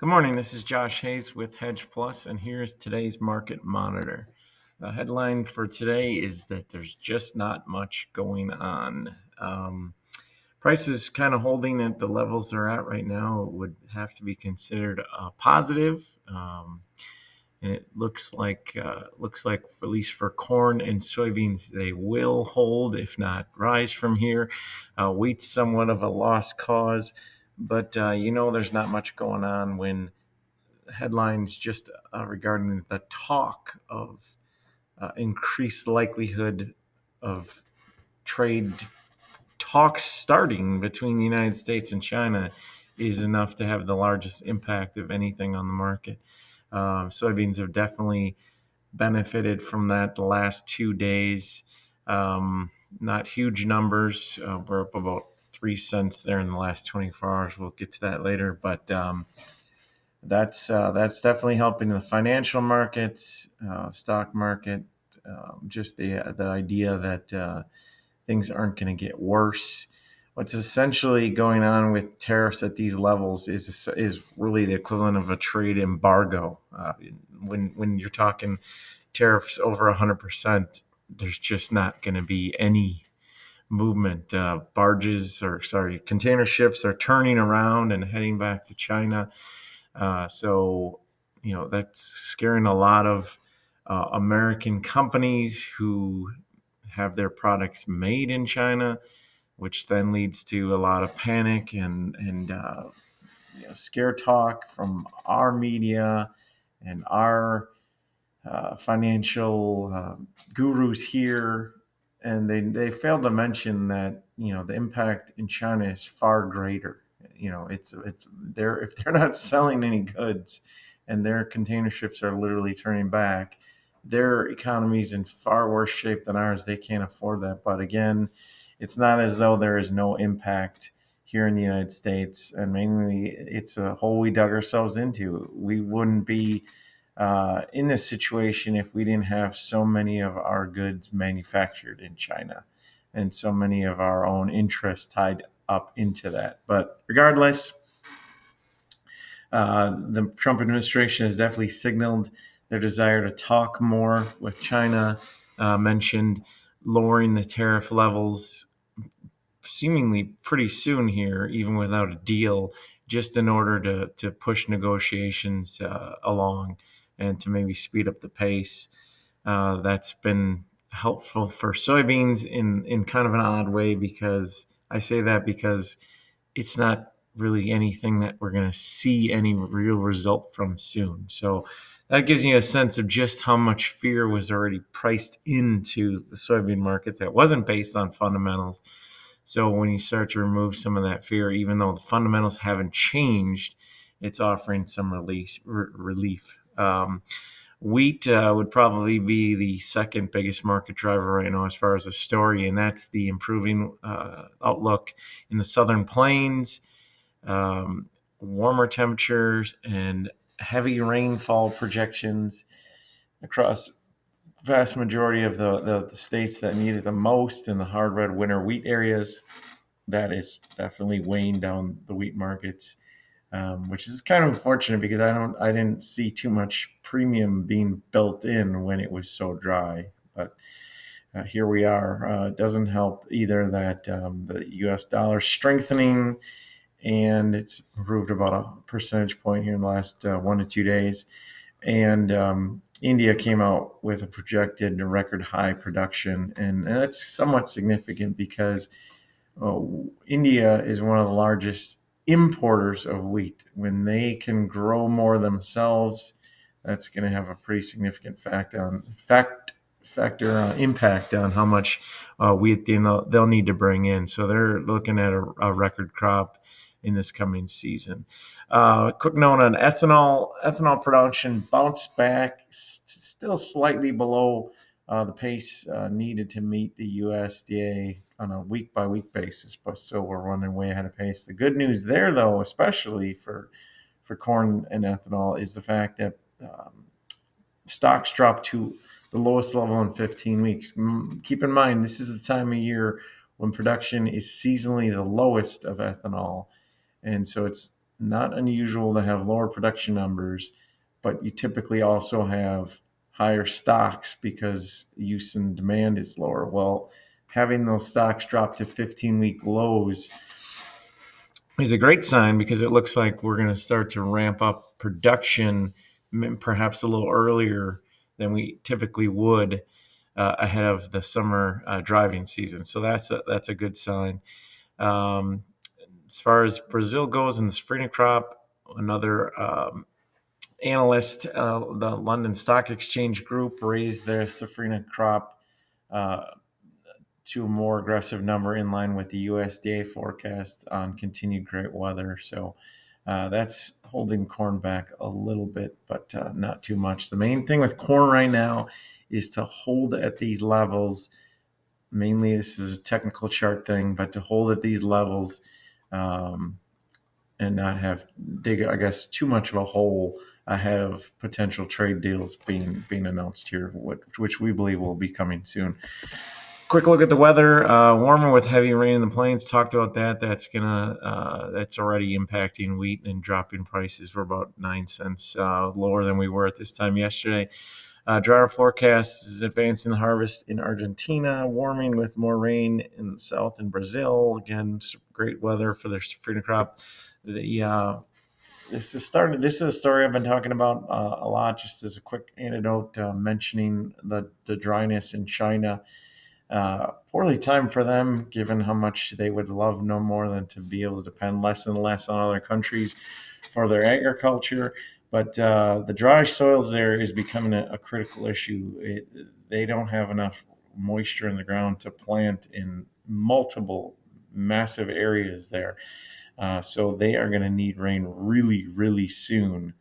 Good morning. This is Josh Hayes with Hedge Plus, and here's today's market monitor. The headline for today is that there's just not much going on. Prices kind of holding at the levels they're at right now would have to be considered positive. And it looks like at least for corn and soybeans, they will hold, if not rise from here. Wheat's somewhat of a lost cause, but there's not much going on when headlines just regarding the talk of increased likelihood of trade talks starting between the United States and China is enough to have the largest impact of anything on the market. Soybeans have definitely benefited from that the last 2 days. Not huge numbers. We're up about 3 cents there in the last 24 hours. We'll get to that later, but that's definitely helping the financial markets, stock market. Just the idea that things aren't going to get worse. What's essentially going on with tariffs at these levels is really the equivalent of a trade embargo. When you're talking tariffs over 100%, there's just not going to be any movement. Container ships are turning around and heading back to China. So that's scaring a lot of American companies who have their products made in China, which then leads to a lot of panic and scare talk from our media and our financial gurus here. And they failed to mention that the impact in China is far greater. It's if they're not selling any goods and their container ships are literally turning back, their economy's in far worse shape than ours. They can't afford that. But again, it's not as though there is no impact here in the United States, and mainly it's a hole we dug ourselves into. We wouldn't be in this situation if we didn't have so many of our goods manufactured in China and so many of our own interests tied up into that. But regardless, the Trump administration has definitely signaled their desire to talk more with China, mentioned lowering the tariff levels seemingly pretty soon here, even without a deal, just in order to push negotiations along and to maybe speed up the pace. That's been helpful for soybeans in kind of an odd way, because I say that because it's not really anything that we're going to see any real result from soon. So that gives you a sense of just how much fear was already priced into the soybean market that wasn't based on fundamentals. So when you start to remove some of that fear, even though the fundamentals haven't changed, it's offering some relief. Wheat would probably be the second biggest market driver right now as far as a story, and that's the improving outlook in the southern plains, warmer temperatures, and heavy rainfall projections across vast majority of the states that need it the most in the hard red winter wheat areas. That is definitely weighing down the wheat markets, which is kind of unfortunate because I didn't see too much premium being built in when it was so dry. But here we are. It doesn't help either that the U.S. dollar strengthening, and it's improved about a percentage point here in the last 1 to 2 days. And India came out with a projected record high production, and that's somewhat significant because India is one of the largest importers of wheat. When they can grow more themselves, that's going to have a pretty significant impact on how much wheat they'll need to bring in. So they're looking at a record crop in this coming season. Quick note on ethanol. Ethanol production bounced back, still slightly below the pace needed to meet the USDA on a week-by-week basis, but still we're running way ahead of pace. The good news there, though, especially for corn and ethanol, is the fact that stocks dropped to the lowest level in 15 weeks. Keep in mind, this is the time of year when production is seasonally the lowest of ethanol. And so it's not unusual to have lower production numbers, but you typically also have higher stocks because use and demand is lower. Well, having those stocks drop to 15-week lows is a great sign because it looks like we're going to start to ramp up production perhaps a little earlier than we typically would ahead of the summer driving season. So that's a good sign. Um, as far as Brazil goes in the safrinha crop, another analyst, the London Stock Exchange Group, raised their safrinha crop uh, to a more aggressive number in line with the USDA forecast on continued great weather. So that's holding corn back a little bit, but not too much. The main thing with corn right now is to hold at these levels. Mainly, this is a technical chart thing, but to hold at these levels um, and not have dig, I guess, too much of a hole ahead of potential trade deals being announced here, which we believe will be coming soon. Quick look at the weather. Warmer with heavy rain in the plains. Talked about that. That's already impacting wheat and dropping prices for about 9 cents lower than we were at this time yesterday. Drier forecast is advancing the harvest in Argentina, warming with more rain in the south in Brazil. Again, great weather for their safrinha crop. This is a story I've been talking about a lot. Just as a quick anecdote, mentioning the dryness in China. Poorly timed for them, given how much they would love no more than to be able to depend less and less on other countries for their agriculture. But the dry soils there is becoming a critical issue. They don't have enough moisture in the ground to plant in multiple massive areas there. So they are going to need rain really, really soon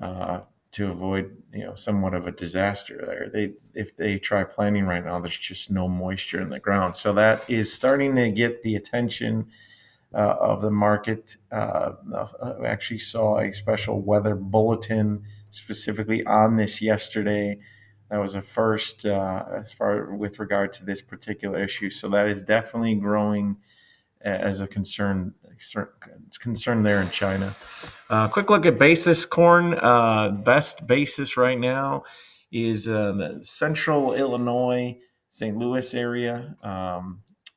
uh, to avoid, somewhat of a disaster there. If they try planting right now, there's just no moisture in the ground. So that is starting to get the attention of the market. I actually saw a special weather bulletin specifically on this yesterday. That was a first as far with regard to this particular issue. So that is definitely growing as a concern there in China. Quick look at basis corn. Best basis right now is the central Illinois, St. Louis area,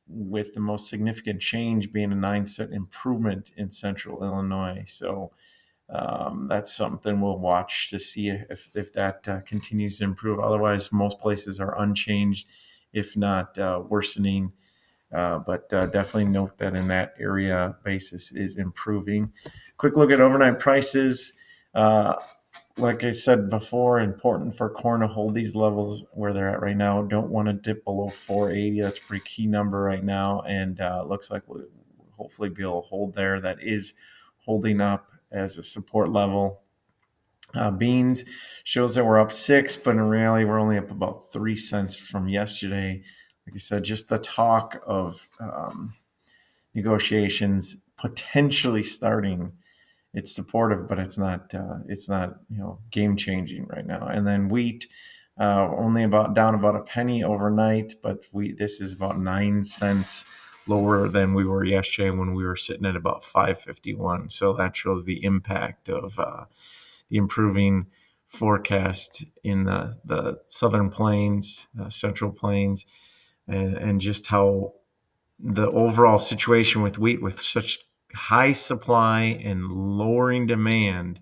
with the most significant change being a 9-cent improvement in central Illinois. So that's something we'll watch to see if that continues to improve. Otherwise, most places are unchanged, if not worsening. But definitely note that in that area, basis is improving. Quick look at overnight prices. Uh, like I said before, important for corn to hold these levels where they're at right now. Don't want to dip below 480. That's a pretty key number right now, and looks like we'll hopefully be able to hold there. That is holding up as a support level. Beans shows that we're up 6, but in reality, we're only up about 3 cents from yesterday. Like I said, just the talk of negotiations potentially starting. It's supportive, but it's not. It's not game changing right now. And then wheat, only about down about a penny overnight, but this is about 9 cents lower than we were yesterday when we were sitting at about 5.51. So that shows the impact of the improving forecast in the southern plains, central plains, and just how the overall situation with wheat with such high supply and lowering demand,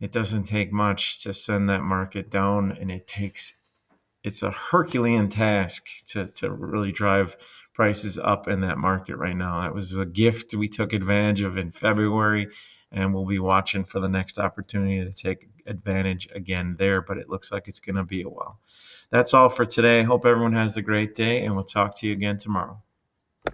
it doesn't take much to send that market down, and it's a Herculean task to really drive prices up in that market right now. That was a gift we took advantage of in February, and we'll be watching for the next opportunity to take advantage again there, but it looks like it's going to be a while. That's all for today. Hope everyone has a great day, and we'll talk to you again tomorrow.